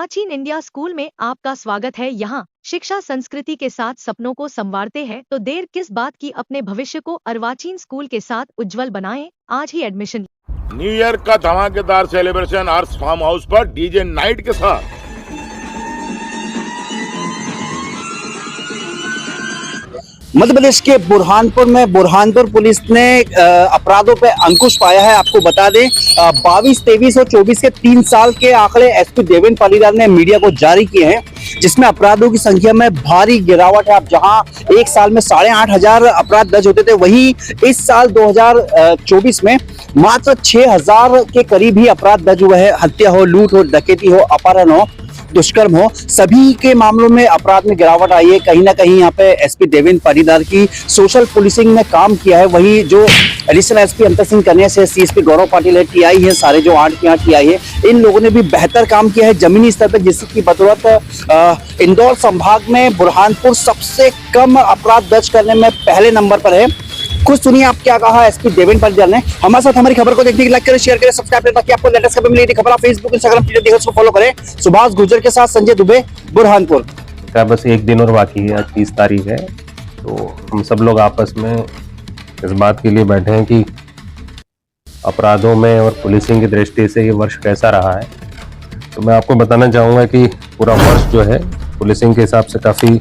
अर्वाचीन India school में आपका स्वागत है। यहाँ शिक्षा संस्कृति के साथ सपनों को संवारते हैं, तो देर किस बात की, अपने भविष्य को अर्वाचीन स्कूल के साथ उज्जवल बनाएं। आज ही एडमिशन। न्यू ईयर का धमाकेदार सेलिब्रेशन आर्ट्स फार्म हाउस पर डीजे नाइट के साथ। मध्य प्रदेश के बुरहानपुर में बुरहानपुर पुलिस ने अपराधों पर अंकुश पाया है। आपको बता दें 22, 23 और 24 के 3 साल के आंकड़े एसपी देवेंद्र पालीवाल ने मीडिया को जारी किए हैं, जिसमें अपराधों की संख्या में भारी गिरावट है। अब जहां एक साल में 8,500 अपराध दर्ज होते थे, वहीं इस साल 2024 में मात्र 6,000 के करीब ही अपराध दर्ज हुए हैं। हत्या हो, लूट हो, डकैती हो, अपहरण हो, दुष्कर्म हो, सभी के मामलों में अपराध में गिरावट आई है। कहीं ना कहीं यहाँ पे एसपी देवेंद्र पालीवाल की सोशल पुलिसिंग में काम किया है। वही जो एडिशनल एसपी अंतर सिंह कन्या से सीएसपी गौरव पाटिल है, टीआई है, सारे जो 8 के 8 टीआई है, इन लोगों ने भी बेहतर काम किया है जमीनी स्तर पर, जिसकी बदौलत इंदौर संभाग में बुरहानपुर सबसे कम अपराध दर्ज करने में पहले नंबर पर है। कुछ सुनिए आप क्या कहा एसपी देवेंद्र पालीवाल ने। हमारे साथ हमारी खबर को देखने के लिए लाइक करें, शेयर करें, सब्सक्राइब करें, ताकि आपको लेटेस्ट खबर मिले। खबर आप फेसबुक, इंस्टाग्राम, ट्विटर देखो, उसको फॉलो करें। सुभाष गुर्जर के साथ संजय दुबे, बुरहानपुर। बस एक दिन और बाकी है, आज 30 तारीख है, तो हम सब लोग आपस में इस बात के लिए बैठे हैं कि अपराधों में और पुलिसिंग की दृष्टि से ये वर्ष कैसा रहा है। तो मैं आपको बताना चाहूँगा कि पूरा वर्ष जो है पुलिसिंग के हिसाब से काफ़ी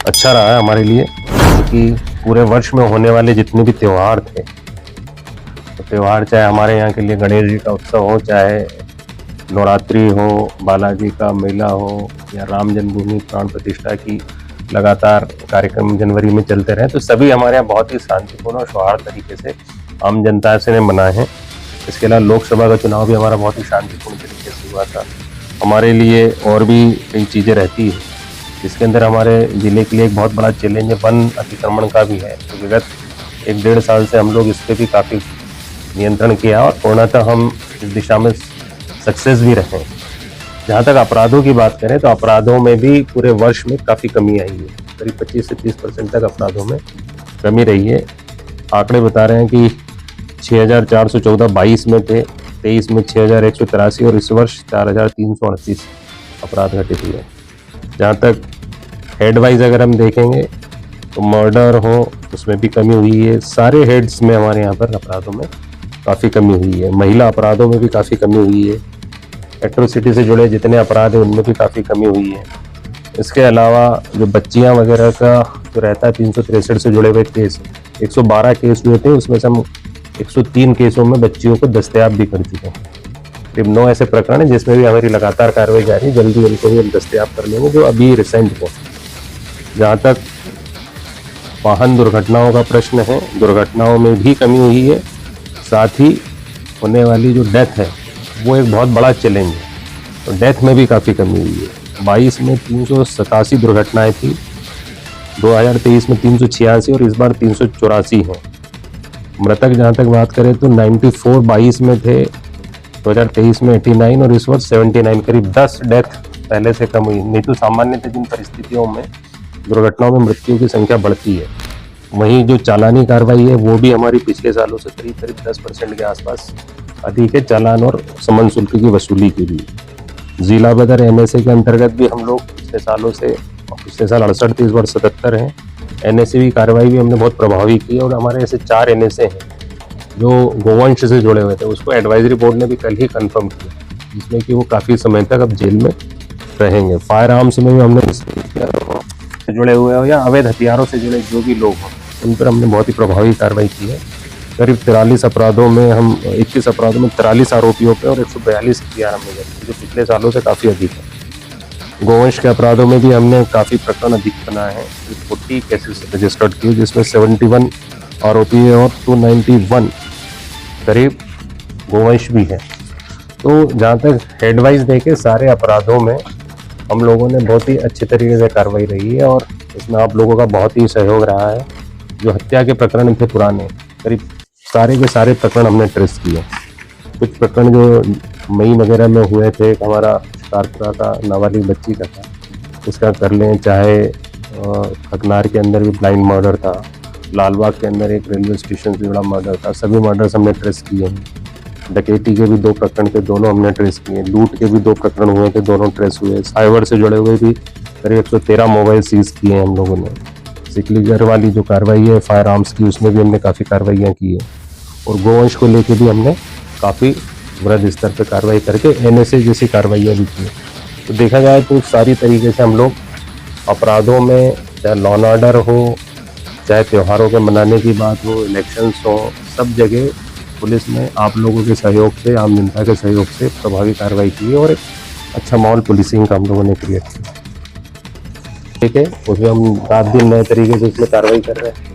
अच्छा रहा है हमारे लिए, क्योंकि पूरे वर्ष में होने वाले जितने भी त्यौहार थे, तो त्यौहार चाहे हमारे यहाँ के लिए गणेश जी का उत्सव हो, चाहे नवरात्रि हो, बालाजी का मेला हो, या राम जन्मभूमि प्राण प्रतिष्ठा की लगातार कार्यक्रम जनवरी में चलते रहे, तो सभी हमारे यहाँ बहुत ही शांतिपूर्ण और सौहार्द तरीके से आम जनता से मनाए हैं। इसके अलावा लोकसभा का चुनाव भी हमारा बहुत ही शांतिपूर्ण तरीके से हुआ था। हमारे लिए और भी कई चीज़ें रहती है, इसके अंदर हमारे ज़िले के लिए एक बहुत बड़ा चैलेंज वन अतिक्रमण का भी है। तो विगत 1-1.5 साल से हम लोग इस पर भी काफ़ी नियंत्रण किया और पूर्णतः हम इस दिशा में सक्सेस भी रहे। जहाँ तक अपराधों की बात करें तो अपराधों में भी पूरे वर्ष में काफ़ी कमी आई है, करीब 25 से 30% तक अपराधों में कमी रही है। आंकड़े बता रहे हैं कि 6,414 22 में थे, 23 में 6,183 और इस वर्ष 4,338 अपराध घटित हुए। जहाँ तक हेड वाइज अगर हम देखेंगे तो मर्डर हो उसमें भी कमी हुई है। सारे हेड्स में हमारे यहाँ पर अपराधों में काफ़ी कमी हुई है। महिला अपराधों में भी काफ़ी कमी हुई है। एट्रोसिटी से जुड़े जितने अपराध हैं उनमें भी काफ़ी कमी हुई है। इसके अलावा जो बच्चियाँ वगैरह का जो रहता है 363 से जुड़े हुए केस, 112 केस हुए थे, उसमें से हम 103 केसों में बच्चियों को दस्तयाब भी कर चुके हैं। करीब 9 ऐसे प्रकरण हैं जिसमें भी हमारी लगातार कार्रवाई जारी है। जल्दी उनको भी हम दस्तयाब कर लेंगे जो अभी रिसेंट हो। जहाँ तक वाहन दुर्घटनाओं का प्रश्न है, दुर्घटनाओं में भी कमी हुई है। साथ ही होने वाली जो डेथ है वो एक बहुत बड़ा चैलेंज है, तो डेथ में भी काफ़ी कमी हुई है। 22 में 387 दुर्घटनाएँ थी, 2023 में 386 और इस बार 384 हैं। मृतक जहाँ तक बात करें तो 94 22 में थे, 2023 में 89 और इस वर्ष 79, करीब 10 डेथ पहले से कम हुई। नहीं तो सामान्य थे जिन परिस्थितियों में दुर्घटनाओं में मृत्यु की संख्या बढ़ती है। वहीं जो चालानी कार्रवाई है वो भी हमारी पिछले सालों से करीब 10% के आसपास अधिक है। चालान और समन शुल्क की वसूली की भी जिला बदर एनएसए के अंतर्गत भी हम लोग पिछले सालों से, पिछले साल 68 थे, इस बार 77 हैं। एनएसए की कार्रवाई भी हमने बहुत प्रभावी की है और हमारे ऐसे 4 एनएसए हैं जो गोवंश से जुड़े हुए थे, उसको एडवाइजरी बोर्ड ने भी कल ही कंफर्म किया, जिसमें कि वो काफ़ी समय तक अब जेल में रहेंगे। फायर आर्म्स में भी हमने से जुड़े हुए हो या अवैध हथियारों से जुड़े जो भी लोग हों उन पर हमने बहुत ही प्रभावी कार्रवाई की है। करीब 43 अपराधों में हम 21 अपराधों में 43 आरोपियों पे और 142 एफआईआर हमने की, जो पिछले सालों से काफ़ी अधिक है। गोवंश के अपराधों में भी हमने काफ़ी प्रकरण अधिक बनाए हैं, 40 केसेस रजिस्टर्ड किए, जिसमें 71 आरोपी और 291 करीब गोवंश भी है। तो जहाँ तक हेडवाइज देखे सारे अपराधों में हम लोगों ने बहुत ही अच्छे तरीके से कार्रवाई रही है और इसमें आप लोगों का बहुत ही सहयोग रहा है। जो हत्या के प्रकरण थे पुराने, करीब सारे के सारे प्रकरण हमने ट्रेस किए। कुछ प्रकरण जो मई वगैरह में हुए थे, हमारा शिकारपुरा का नाबालिग बच्ची का था, इसका कर लें, चाहे खकनार के अंदर भी ब्लाइंड मर्डर था, लालबाग के अंदर एक रेलवे स्टेशन से जुड़ा मर्डर था, सभी मर्डर्स हमने ट्रेस किए हैं। डकैती के भी 2 प्रकरण थे, दोनों हमने ट्रेस किए। लूट के भी 2 प्रकरण हुए थे, दोनों ट्रेस हुए। साइबर से जुड़े हुए भी करीब 113 मोबाइल सीज किए हैं हम लोगों ने। सिकलीगढ़ वाली जो कार्रवाई है फायर आर्म्स की, उसमें भी हमने काफ़ी कार्रवाइयाँ की है। और गोवंश को लेके भी हमने काफ़ी वृहद स्तर पर कार्रवाई करके NSA जैसी कार्रवाइयाँ भी की। तो देखा जाए तो सारी तरीके से हम लोग अपराधों में, चाहे लॉ एंड ऑर्डर हो, चाहे त्योहारों के मनाने की बात हो, इलेक्शंस हो, सब जगह पुलिस ने आप लोगों के सहयोग से, आम जनता के सहयोग से प्रभावी कार्रवाई की है और एक अच्छा माहौल पुलिसिंग का हम लोगों ने क्रिएट किया। ठीक है, उसमें हम रात दिन नए तरीके से इसमें कार्रवाई कर रहे हैं।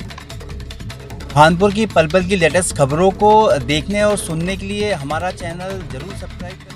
बुरहानपुर की पल पल की लेटेस्ट खबरों को देखने और सुनने के लिए हमारा चैनल जरूर सब्सक्राइब करें।